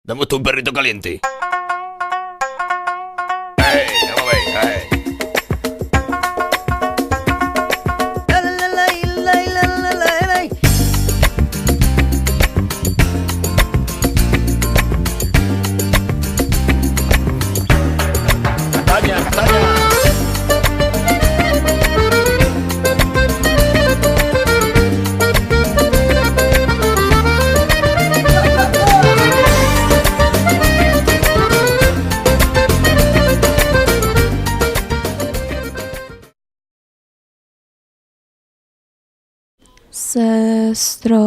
Dame tu un perrito caliente. ¡Hey! ¡Vamos a ver! ¡Hey! ¡Castaña, castaña! Sestro,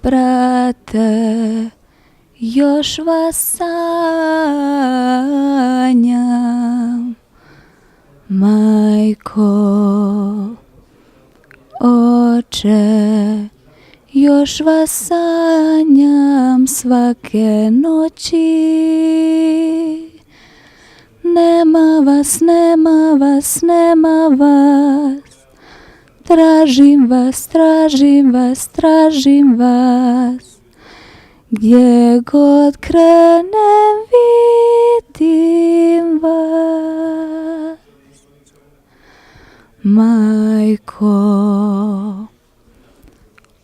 brate, još vas sanjam. Majko, oče, još vas sanjam svake noći. Nema vas, nema vas, nema vas. Tražim vas, tražim vas, tražim vas. Gdje god krenem vidim vas. Majko,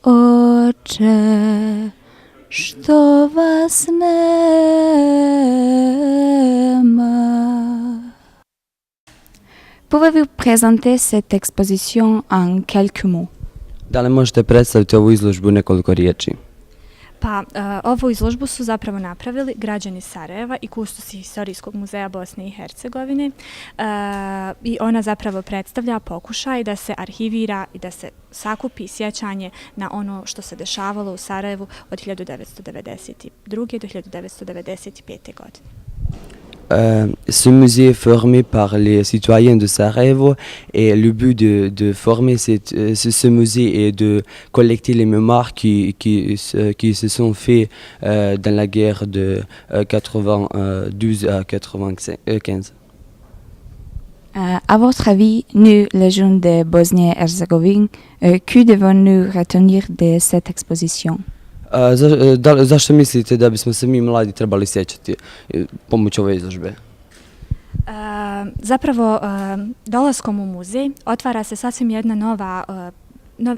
oče, što vas nema. Pouvez-vous présenter cette exposition en quelques mots? Da li možete predstaviti ovu izložbu nekoliko riječi? Pa, ovu izložbu su zapravo napravili građani Sarajeva i kustosi Historijskog muzeja Bosne i Hercegovine i ona zapravo predstavlja pokušaj da se arhivira i da se sakupi sjećanje na ono što se dešavalo u Sarajevu od 1992. do 1995. godine. Ce musée est formé par les citoyens de Sarajevo et le but de former ce musée est de collecter les mémoires qui se sont faits dans la guerre de 92 à 95. À votre avis, nous, les jeunes de Bosnie-Herzégovine, que devons-nous retenir de cette exposition? Zašto mislite da bismo se mi mladi trebali sjećati pomoću ove izložbe? Zapravo, dolaskom u muzej otvara se sasvim jedna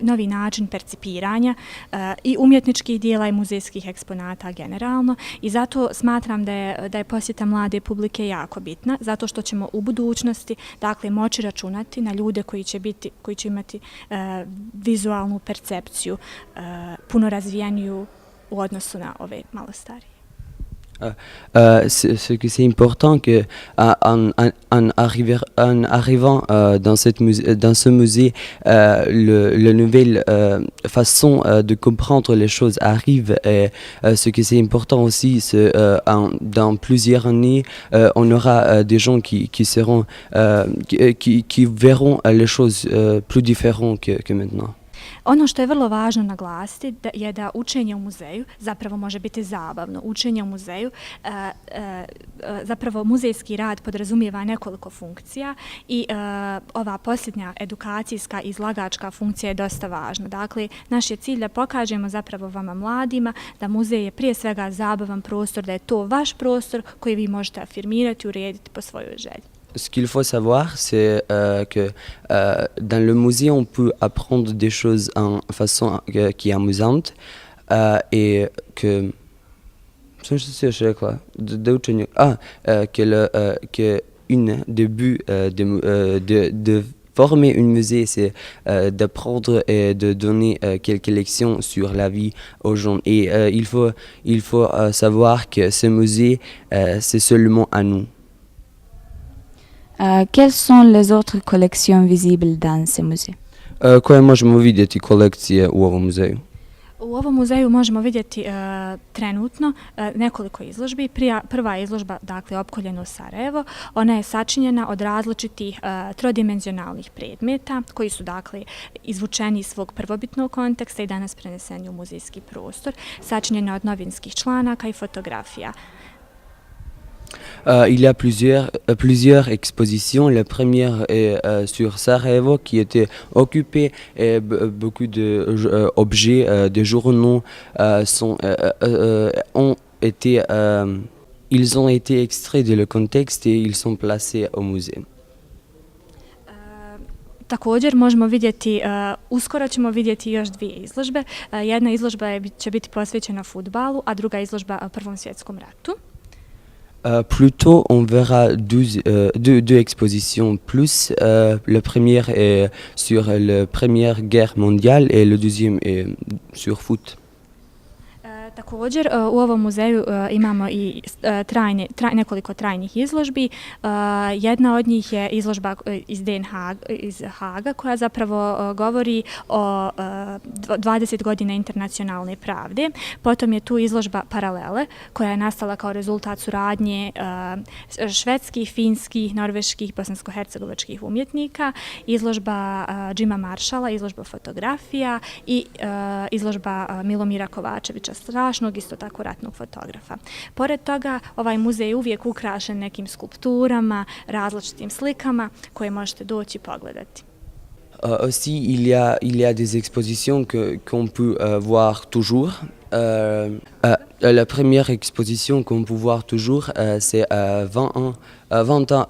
novi način percipiranja i umjetničkih dijela i muzejskih eksponata generalno i zato smatram da je posjeta mlade publike jako bitna, zato što ćemo u budućnosti moći računati na ljude koji će imati vizualnu percepciju puno razvijeniju u odnosu na ove malo starije. Ce qui c'est important que en arrivant dans ce musée, la nouvelle façon de comprendre les choses arrive. Et ce qui c'est important aussi, c'est dans plusieurs années, on aura des gens qui verront les choses plus différentes que maintenant. Ono što je vrlo važno naglasiti je da učenje u muzeju zapravo može biti zabavno. Učenje u muzeju, zapravo muzejski rad podrazumijeva nekoliko funkcija i ova posljednja edukacijska i izlagačka funkcija je dosta važna. Dakle, naš je cilj da pokažemo zapravo vama mladima da muzej je prije svega zabavan prostor, da je to vaš prostor koji vi možete afirmirati i urediti po svojoj želji. Ce qu'il faut savoir, c'est que dans le musée, on peut apprendre des choses en façon qui est amusante et que une des buts de former un musée, c'est d'apprendre et de donner quelques lections sur la vie aux gens. Et il faut savoir que ce musée, c'est seulement à nous. Quelles sont les autres collections visibles dans ce musée? Koje možemo vidjeti kolekcije u ovom muzeju? U ovom muzeju možemo vidjeti trenutno nekoliko izložbi. Prva izložba, dakle, Opkoljeno Sarajevo, ona je sačinjena od različitih trodimenzionalnih predmeta koji su, dakle, izvučeni iz svog prvobitnog konteksta i danas preneseni u muzejski prostor, sačinjena od novinskih članaka i fotografija. Il y a plusieurs expositions. La première est sur Sarajevo qui était occupée et beaucoup d'objets, des journaux ont ils ont été extraits de le contexte et ils sont placés au musée. Također možemo vidjeti, uskoro ćemo vidjeti još dvije izložbe. Jedna izložba će biti posvećena fudbalu, a druga izložba Prvom svjetskom ratu. Plus tôt, on verra deux expositions plus. La première est sur la Première Guerre mondiale et le deuxième est sur foot. Također u ovom muzeju imamo i nekoliko trajnih izložbi. Jedna od njih je izložba iz Haga koja zapravo govori o 20 godina internacionalne pravde. Potom je tu izložba Paralele koja je nastala kao rezultat suradnje švedskih, finskih, norveških, bosansko-hercegovačkih umjetnika, izložba Jima Marshalla, izložba fotografija i izložba Milomira Kovačevića, strašnog isto tako ratnog fotografa. Pored toga, ovaj muzej je uvijek ukrašen nekim skulpturama, različitim slikama koje možete doći i pogledati. Aussi, il y a des expositions qu'on peut voir toujours. La première exposition qu'on peut voir toujours, c'est 20 ans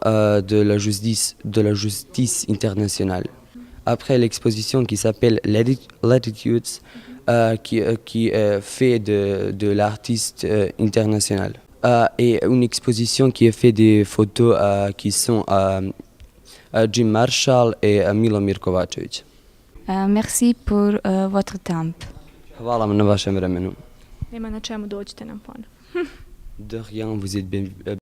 de la justice internationale. Après l'exposition qui s'appelle Latitudes, qui est fait de l'artiste international. Et une exposition qui est faite des photos qui sont Jim Marshall et Milomir Kovačević. Merci pour votre temps. Hvala vam na vašem vremenu. Nema na čemu, dođite nam ponovno. De rien, vous êtes